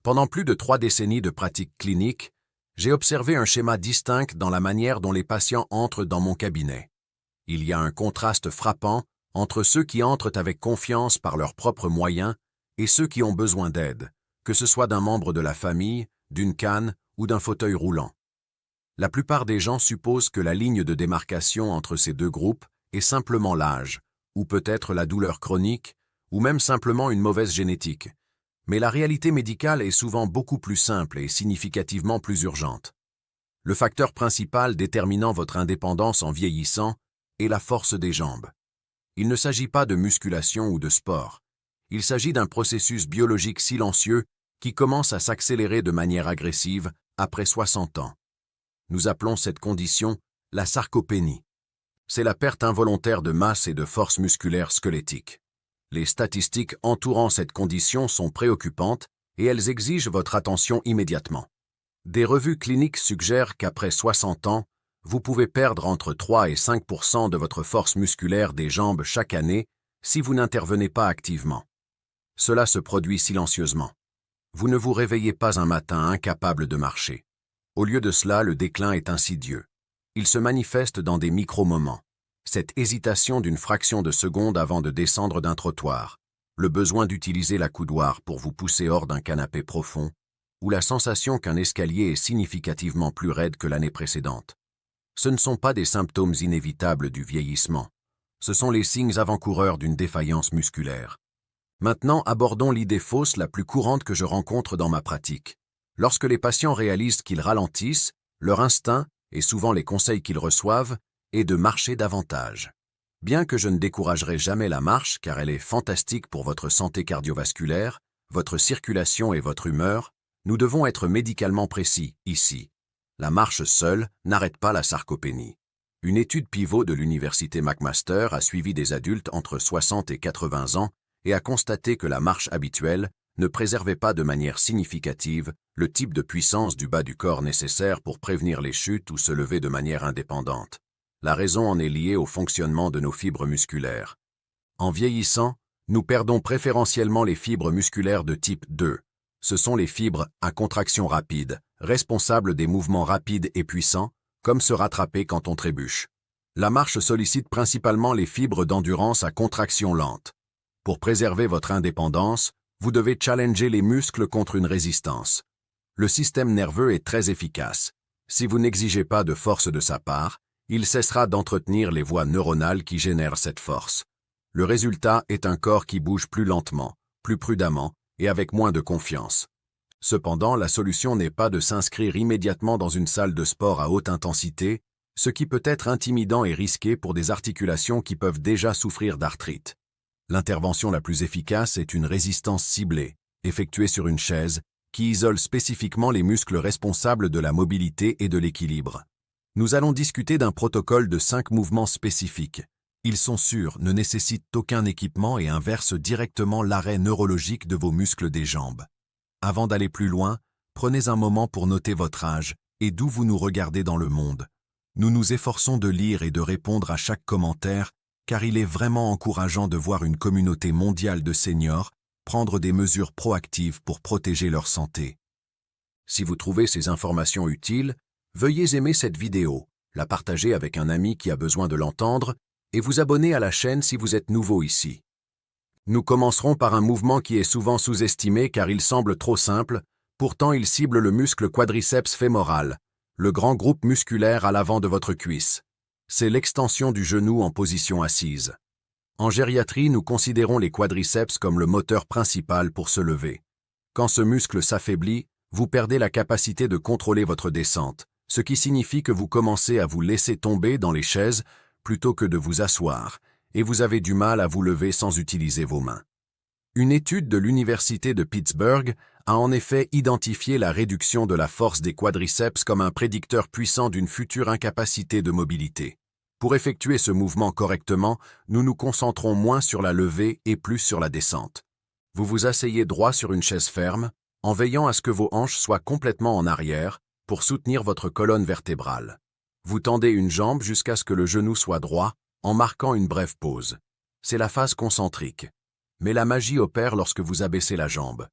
Pendant plus de 3 décennies de pratique clinique, j'ai observé un schéma distinct dans la manière dont les patients entrent dans mon cabinet. Il y a un contraste frappant entre ceux qui entrent avec confiance par leurs propres moyens et ceux qui ont besoin d'aide, que ce soit d'un membre de la famille, d'une canne ou d'un fauteuil roulant. La plupart des gens supposent que la ligne de démarcation entre ces deux groupes est simplement l'âge, ou peut-être la douleur chronique, ou même simplement une mauvaise génétique. Mais la réalité médicale est souvent beaucoup plus simple et significativement plus urgente. Le facteur principal déterminant votre indépendance en vieillissant est la force des jambes. Il ne s'agit pas de musculation ou de sport. Il s'agit d'un processus biologique silencieux qui commence à s'accélérer de manière agressive après 60 ans. Nous appelons cette condition la sarcopénie. C'est la perte involontaire de masse et de force musculaire squelettique. Les statistiques entourant cette condition sont préoccupantes et elles exigent votre attention immédiatement. Des revues cliniques suggèrent qu'après 60 ans, vous pouvez perdre entre 3 et 5% de votre force musculaire des jambes chaque année si vous n'intervenez pas activement. Cela se produit silencieusement. Vous ne vous réveillez pas un matin incapable de marcher. Au lieu de cela, le déclin est insidieux. Il se manifeste dans des micro-moments. Cette hésitation d'une fraction de seconde avant de descendre d'un trottoir, le besoin d'utiliser la coudoir pour vous pousser hors d'un canapé profond, ou la sensation qu'un escalier est significativement plus raide que l'année précédente. Ce ne sont pas des symptômes inévitables du vieillissement. Ce sont les signes avant-coureurs d'une défaillance musculaire. Maintenant, abordons l'idée fausse la plus courante que je rencontre dans ma pratique. Lorsque les patients réalisent qu'ils ralentissent, leur instinct, et souvent les conseils qu'ils reçoivent, est de marcher davantage. Bien que je ne découragerai jamais la marche car elle est fantastique pour votre santé cardiovasculaire, votre circulation et votre humeur, nous devons être médicalement précis ici. La marche seule n'arrête pas la sarcopénie. Une étude pivot de l'université McMaster a suivi des adultes entre 60 et 80 ans et a constaté que la marche habituelle ne préservait pas de manière significative le type de puissance du bas du corps nécessaire pour prévenir les chutes ou se lever de manière indépendante. La raison en est liée au fonctionnement de nos fibres musculaires. En vieillissant, nous perdons préférentiellement les fibres musculaires de type 2. Ce sont les fibres à contraction rapide, responsables des mouvements rapides et puissants, comme se rattraper quand on trébuche. La marche sollicite principalement les fibres d'endurance à contraction lente. Pour préserver votre indépendance, vous devez challenger les muscles contre une résistance. Le système nerveux est très efficace. Si vous n'exigez pas de force de sa part, il cessera d'entretenir les voies neuronales qui génèrent cette force. Le résultat est un corps qui bouge plus lentement, plus prudemment et avec moins de confiance. Cependant, la solution n'est pas de s'inscrire immédiatement dans une salle de sport à haute intensité, ce qui peut être intimidant et risqué pour des articulations qui peuvent déjà souffrir d'arthrite. L'intervention la plus efficace est une résistance ciblée, effectuée sur une chaise, qui isole spécifiquement les muscles responsables de la mobilité et de l'équilibre. Nous allons discuter d'un protocole de 5 mouvements spécifiques. Ils sont sûrs, ne nécessitent aucun équipement et inversent directement l'arrêt neurologique de vos muscles des jambes. Avant d'aller plus loin, prenez un moment pour noter votre âge et d'où vous nous regardez dans le monde. Nous nous efforçons de lire et de répondre à chaque commentaire, car il est vraiment encourageant de voir une communauté mondiale de seniors prendre des mesures proactives pour protéger leur santé. Si vous trouvez ces informations utiles, veuillez aimer cette vidéo, la partager avec un ami qui a besoin de l'entendre et vous abonner à la chaîne si vous êtes nouveau ici. Nous commencerons par un mouvement qui est souvent sous-estimé car il semble trop simple, pourtant il cible le muscle quadriceps fémoral, le grand groupe musculaire à l'avant de votre cuisse. C'est l'extension du genou en position assise. En gériatrie, nous considérons les quadriceps comme le moteur principal pour se lever. Quand ce muscle s'affaiblit, vous perdez la capacité de contrôler votre descente, ce qui signifie que vous commencez à vous laisser tomber dans les chaises plutôt que de vous asseoir, et vous avez du mal à vous lever sans utiliser vos mains. Une étude de l'Université de Pittsburgh a en effet identifié la réduction de la force des quadriceps comme un prédicteur puissant d'une future incapacité de mobilité. Pour effectuer ce mouvement correctement, nous nous concentrons moins sur la levée et plus sur la descente. Vous vous asseyez droit sur une chaise ferme, en veillant à ce que vos hanches soient complètement en arrière pour soutenir votre colonne vertébrale. Vous tendez une jambe jusqu'à ce que le genou soit droit, en marquant une brève pause. C'est la phase concentrique. Mais la magie opère lorsque vous abaissez la jambe.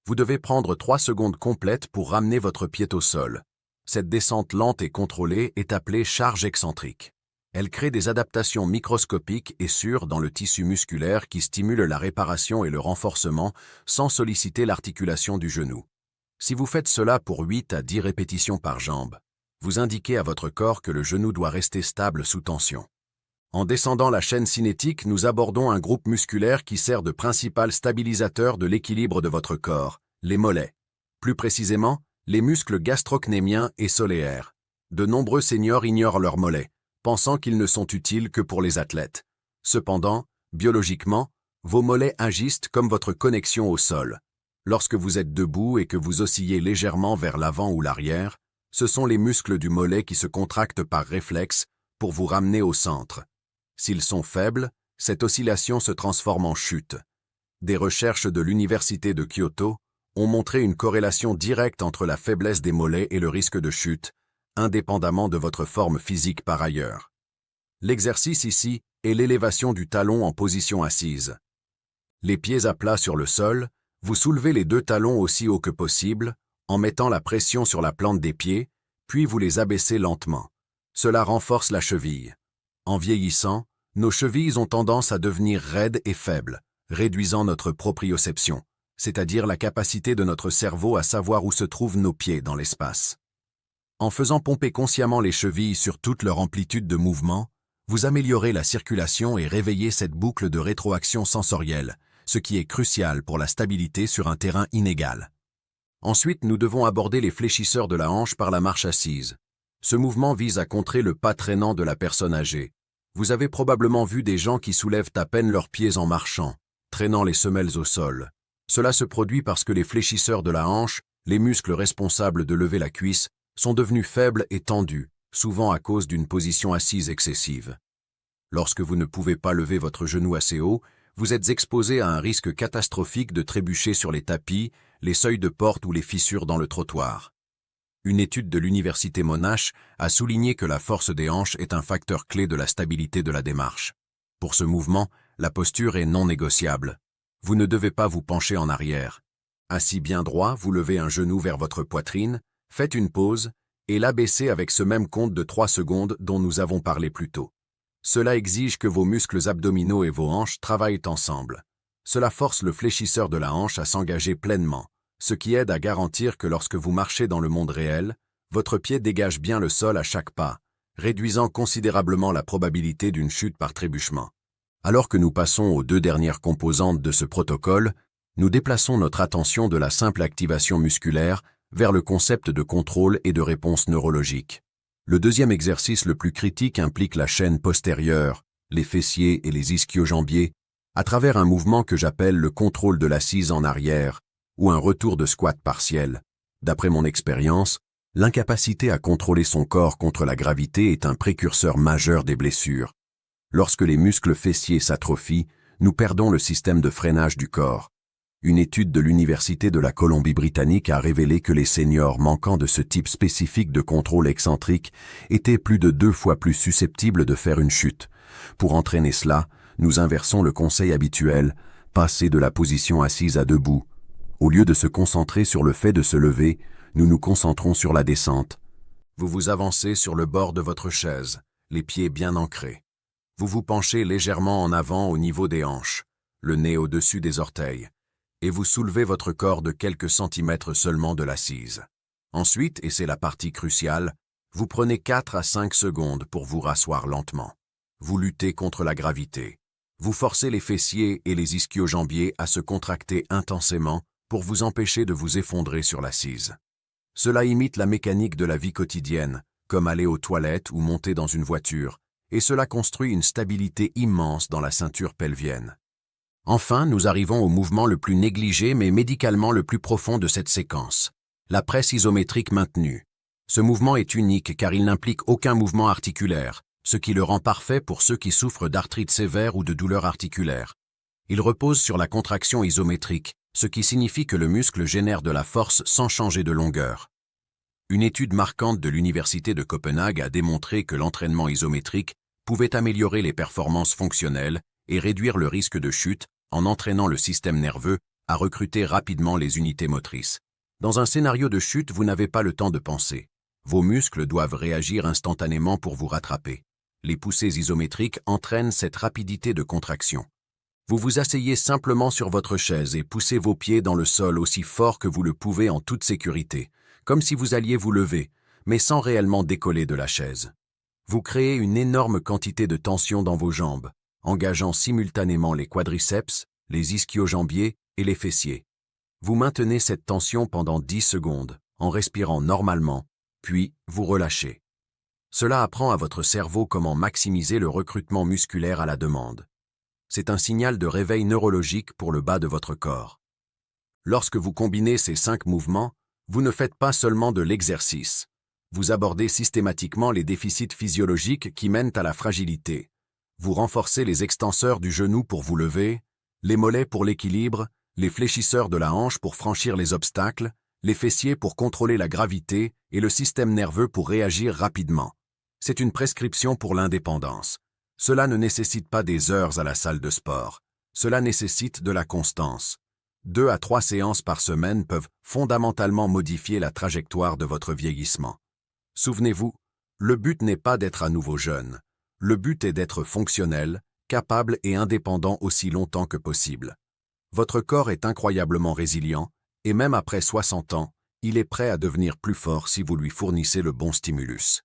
Vous devez prendre 3 secondes complètes pour ramener votre pied au sol. Cette descente lente et contrôlée est appelée charge excentrique. Elle crée des adaptations microscopiques et sûres dans le tissu musculaire qui stimulent la réparation et le renforcement sans solliciter l'articulation du genou. Si vous faites cela pour 8 à 10 répétitions par jambe, vous indiquez à votre corps que le genou doit rester stable sous tension. En descendant la chaîne cinétique, nous abordons un groupe musculaire qui sert de principal stabilisateur de l'équilibre de votre corps, les mollets. Plus précisément, les muscles gastrocnémiens et soléaires. De nombreux seniors ignorent leurs mollets, pensant qu'ils ne sont utiles que pour les athlètes. Cependant, biologiquement, vos mollets agissent comme votre connexion au sol. Lorsque vous êtes debout et que vous oscillez légèrement vers l'avant ou l'arrière, ce sont les muscles du mollet qui se contractent par réflexe pour vous ramener au centre. S'ils sont faibles, cette oscillation se transforme en chute. Des recherches de l'Université de Kyoto ont montré une corrélation directe entre la faiblesse des mollets et le risque de chute, indépendamment de votre forme physique par ailleurs. L'exercice ici est l'élévation du talon en position assise. Les pieds à plat sur le sol, vous soulevez les 2 talons aussi haut que possible, en mettant la pression sur la plante des pieds, puis vous les abaissez lentement. Cela renforce la cheville. En vieillissant, nos chevilles ont tendance à devenir raides et faibles, réduisant notre proprioception, c'est-à-dire la capacité de notre cerveau à savoir où se trouvent nos pieds dans l'espace. En faisant pomper consciemment les chevilles sur toute leur amplitude de mouvement, vous améliorez la circulation et réveillez cette boucle de rétroaction sensorielle, ce qui est crucial pour la stabilité sur un terrain inégal. Ensuite, nous devons aborder les fléchisseurs de la hanche par la marche assise. Ce mouvement vise à contrer le pas traînant de la personne âgée. Vous avez probablement vu des gens qui soulèvent à peine leurs pieds en marchant, traînant les semelles au sol. Cela se produit parce que les fléchisseurs de la hanche, les muscles responsables de lever la cuisse, sont devenus faibles et tendus, souvent à cause d'une position assise excessive. Lorsque vous ne pouvez pas lever votre genou assez haut, vous êtes exposé à un risque catastrophique de trébucher sur les tapis, les seuils de porte ou les fissures dans le trottoir. Une étude de l'Université Monash a souligné que la force des hanches est un facteur clé de la stabilité de la démarche. Pour ce mouvement, la posture est non négociable. Vous ne devez pas vous pencher en arrière. Assis bien droit, vous levez un genou vers votre poitrine, faites une pause et l'abaissez avec ce même compte de 3 secondes dont nous avons parlé plus tôt. Cela exige que vos muscles abdominaux et vos hanches travaillent ensemble. Cela force le fléchisseur de la hanche à s'engager pleinement, ce qui aide à garantir que lorsque vous marchez dans le monde réel, votre pied dégage bien le sol à chaque pas, réduisant considérablement la probabilité d'une chute par trébuchement. Alors que nous passons aux 2 dernières composantes de ce protocole, nous déplaçons notre attention de la simple activation musculaire vers le concept de contrôle et de réponse neurologique. Le deuxième exercice le plus critique implique la chaîne postérieure, les fessiers et les ischio-jambiers, à travers un mouvement que j'appelle le contrôle de l'assise en arrière, ou un retour de squat partiel. D'après mon expérience, l'incapacité à contrôler son corps contre la gravité est un précurseur majeur des blessures. Lorsque les muscles fessiers s'atrophient, nous perdons le système de freinage du corps. Une étude de l'Université de la Colombie-Britannique a révélé que les seniors manquant de ce type spécifique de contrôle excentrique étaient plus de 2 fois plus susceptibles de faire une chute. Pour entraîner cela, nous inversons le conseil habituel, passer de la position assise à debout. Au lieu de se concentrer sur le fait de se lever, nous nous concentrons sur la descente. Vous vous avancez sur le bord de votre chaise, les pieds bien ancrés. Vous vous penchez légèrement en avant au niveau des hanches, le nez au-dessus des orteils, et vous soulevez votre corps de quelques centimètres seulement de l'assise. Ensuite, et c'est la partie cruciale, vous prenez 4 à 5 secondes pour vous rasseoir lentement. Vous luttez contre la gravité. Vous forcez les fessiers et les ischio-jambiers à se contracter intensément pour vous empêcher de vous effondrer sur l'assise. Cela imite la mécanique de la vie quotidienne, comme aller aux toilettes ou monter dans une voiture, et cela construit une stabilité immense dans la ceinture pelvienne. Enfin, nous arrivons au mouvement le plus négligé mais médicalement le plus profond de cette séquence, la presse isométrique maintenue. Ce mouvement est unique car il n'implique aucun mouvement articulaire, ce qui le rend parfait pour ceux qui souffrent d'arthrite sévère ou de douleurs articulaires. Il repose sur la contraction isométrique, ce qui signifie que le muscle génère de la force sans changer de longueur. Une étude marquante de l'Université de Copenhague a démontré que l'entraînement isométrique pouvait améliorer les performances fonctionnelles et réduire le risque de chute en entraînant le système nerveux à recruter rapidement les unités motrices. Dans un scénario de chute, vous n'avez pas le temps de penser. Vos muscles doivent réagir instantanément pour vous rattraper. Les poussées isométriques entraînent cette rapidité de contraction. Vous vous asseyez simplement sur votre chaise et poussez vos pieds dans le sol aussi fort que vous le pouvez en toute sécurité, comme si vous alliez vous lever, mais sans réellement décoller de la chaise. Vous créez une énorme quantité de tension dans vos jambes, engageant simultanément les quadriceps, les ischio-jambiers et les fessiers. Vous maintenez cette tension pendant 10 secondes, en respirant normalement, puis vous relâchez. Cela apprend à votre cerveau comment maximiser le recrutement musculaire à la demande. C'est un signal de réveil neurologique pour le bas de votre corps. Lorsque vous combinez ces 5 mouvements, vous ne faites pas seulement de l'exercice. Vous abordez systématiquement les déficits physiologiques qui mènent à la fragilité. Vous renforcez les extenseurs du genou pour vous lever, les mollets pour l'équilibre, les fléchisseurs de la hanche pour franchir les obstacles, les fessiers pour contrôler la gravité et le système nerveux pour réagir rapidement. C'est une prescription pour l'indépendance. Cela ne nécessite pas des heures à la salle de sport. Cela nécessite de la constance. 2 à 3 séances par semaine peuvent fondamentalement modifier la trajectoire de votre vieillissement. Souvenez-vous, le but n'est pas d'être à nouveau jeune. Le but est d'être fonctionnel, capable et indépendant aussi longtemps que possible. Votre corps est incroyablement résilient, et même après 60 ans, il est prêt à devenir plus fort si vous lui fournissez le bon stimulus.